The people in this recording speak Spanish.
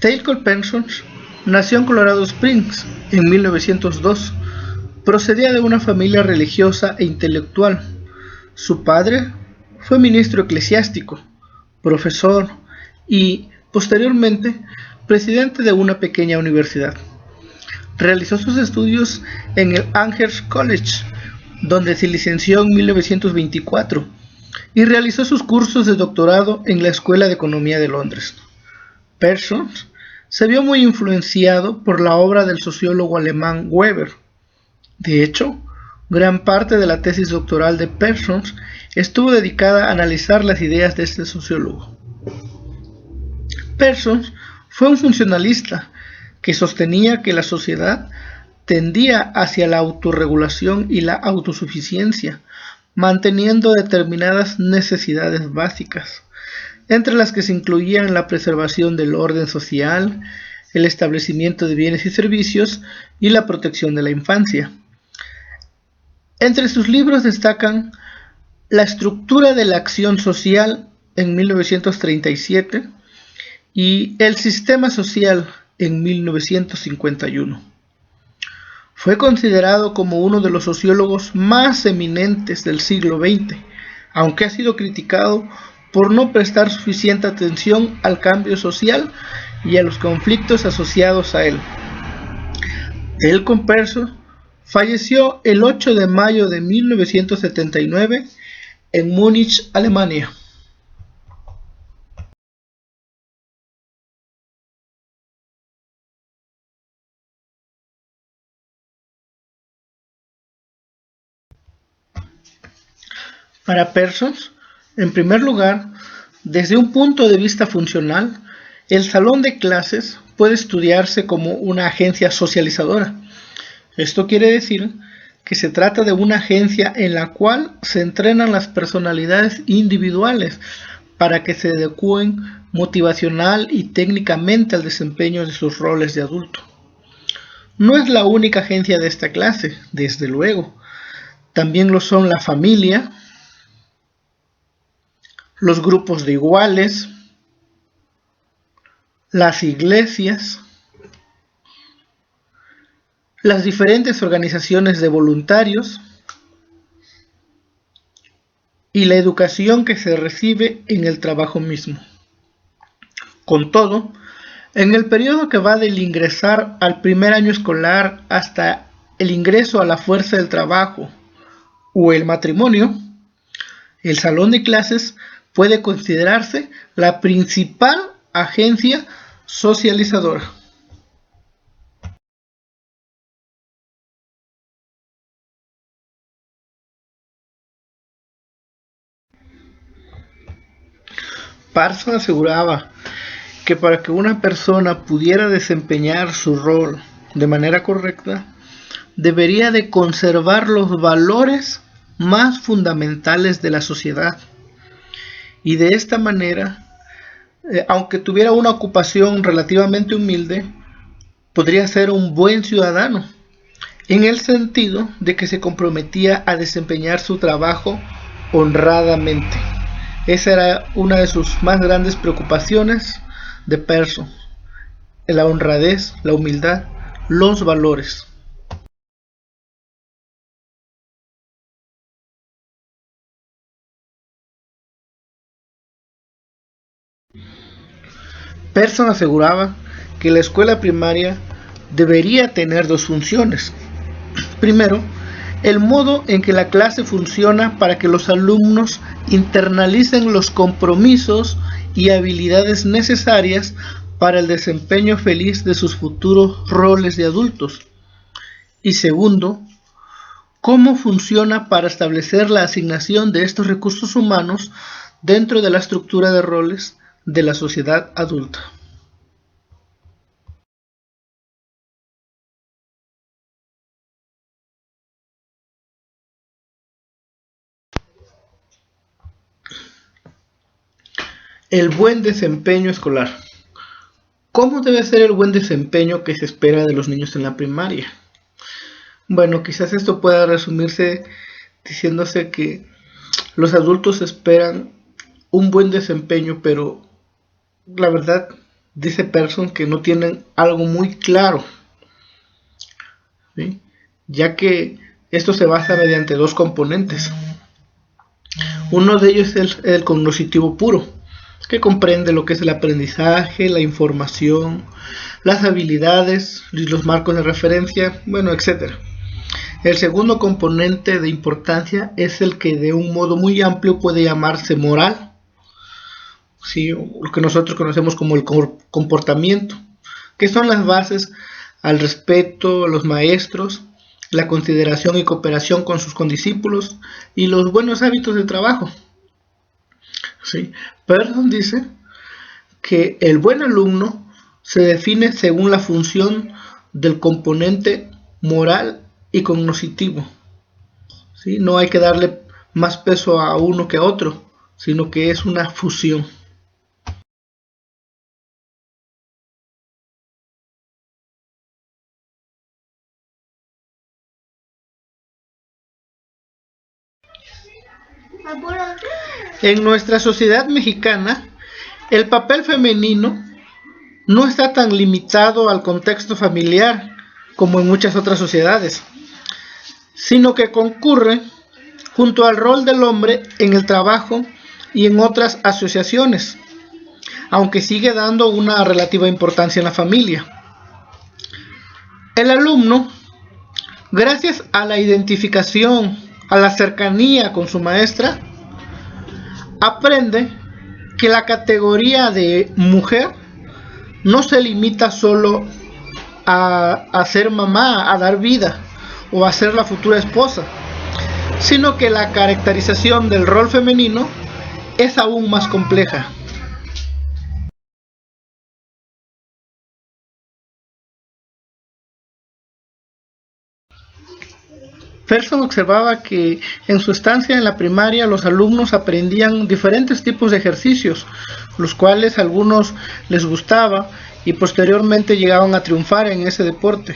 Taylor Parsons nació en Colorado Springs en 1902. Procedía de una familia religiosa e intelectual. Su padre fue ministro eclesiástico, profesor y, posteriormente, presidente de una pequeña universidad. Realizó sus estudios en el Amherst College, donde se licenció en 1924, y realizó sus cursos de doctorado en la Escuela de Economía de Londres. Parsons se vio muy influenciado por la obra del sociólogo alemán Weber. De hecho, gran parte de la tesis doctoral de Parsons estuvo dedicada a analizar las ideas de este sociólogo. Parsons fue un funcionalista que sostenía que la sociedad tendía hacia la autorregulación y la autosuficiencia, manteniendo determinadas necesidades básicas, entre las que se incluían la preservación del orden social, el establecimiento de bienes y servicios y la protección de la infancia. Entre sus libros destacan La estructura de la acción social en 1937 y El sistema social en 1951. Fue considerado como uno de los sociólogos más eminentes del siglo XX, aunque ha sido criticado por no prestar suficiente atención al cambio social y a los conflictos asociados a él. Taylor Parsons falleció el 8 de mayo de 1979 en Múnich, Alemania. Para Parsons, en primer lugar, desde un punto de vista funcional, el salón de clases puede estudiarse como una agencia socializadora. Esto quiere decir que se trata de una agencia en la cual se entrenan las personalidades individuales para que se adecúen motivacional y técnicamente al desempeño de sus roles de adulto. No es la única agencia de esta clase, desde luego. También lo son la familia, los grupos de iguales, las iglesias, las diferentes organizaciones de voluntarios y la educación que se recibe en el trabajo mismo. Con todo, en el periodo que va del ingresar al primer año escolar hasta el ingreso a la fuerza del trabajo o el matrimonio, el salón de clases puede considerarse la principal agencia socializadora. Parsons aseguraba que para que una persona pudiera desempeñar su rol de manera correcta, debería de conservar los valores más fundamentales de la sociedad. Y de esta manera, aunque tuviera una ocupación relativamente humilde, podría ser un buen ciudadano, en el sentido de que se comprometía a desempeñar su trabajo honradamente. Esa era una de sus más grandes preocupaciones de Parsons: la honradez, la humildad, los valores. Parsons aseguraba que la escuela primaria debería tener dos funciones. Primero, el modo en que la clase funciona para que los alumnos internalicen los compromisos y habilidades necesarias para el desempeño feliz de sus futuros roles de adultos. Y segundo, cómo funciona para establecer la asignación de estos recursos humanos dentro de la estructura de roles de la sociedad adulta. El buen desempeño escolar. ¿Cómo debe ser el buen desempeño que se espera de los niños en la primaria? Bueno, quizás esto pueda resumirse diciéndose que los adultos esperan un buen desempeño, pero la verdad dice Pearson que no tienen algo muy claro, ¿sí? Ya que esto se basa mediante dos componentes. Uno de ellos es el cognoscitivo puro, que comprende lo que es el aprendizaje, la información, las habilidades y los marcos de referencia, bueno, etc. El segundo componente de importancia es el que de un modo muy amplio puede llamarse moral, ¿sí? Lo que nosotros conocemos como el comportamiento, que son las bases al respeto a los maestros, la consideración y cooperación con sus condiscípulos y los buenos hábitos de trabajo. ¿Sí? Pearson dice que el buen alumno se define según la función del componente moral y cognoscitivo, ¿sí? No hay que darle más peso a uno que a otro, sino que es una fusión. En nuestra sociedad mexicana, el papel femenino no está tan limitado al contexto familiar como en muchas otras sociedades, sino que concurre junto al rol del hombre en el trabajo y en otras asociaciones, aunque sigue dando una relativa importancia en la familia. El alumno, gracias a la identificación, a la cercanía con su maestra, aprende que la categoría de mujer no se limita solo a ser mamá, a dar vida o a ser la futura esposa, sino que la caracterización del rol femenino es aún más compleja. Pearson observaba que en su estancia en la primaria los alumnos aprendían diferentes tipos de ejercicios, los cuales a algunos les gustaba y posteriormente llegaban a triunfar en ese deporte.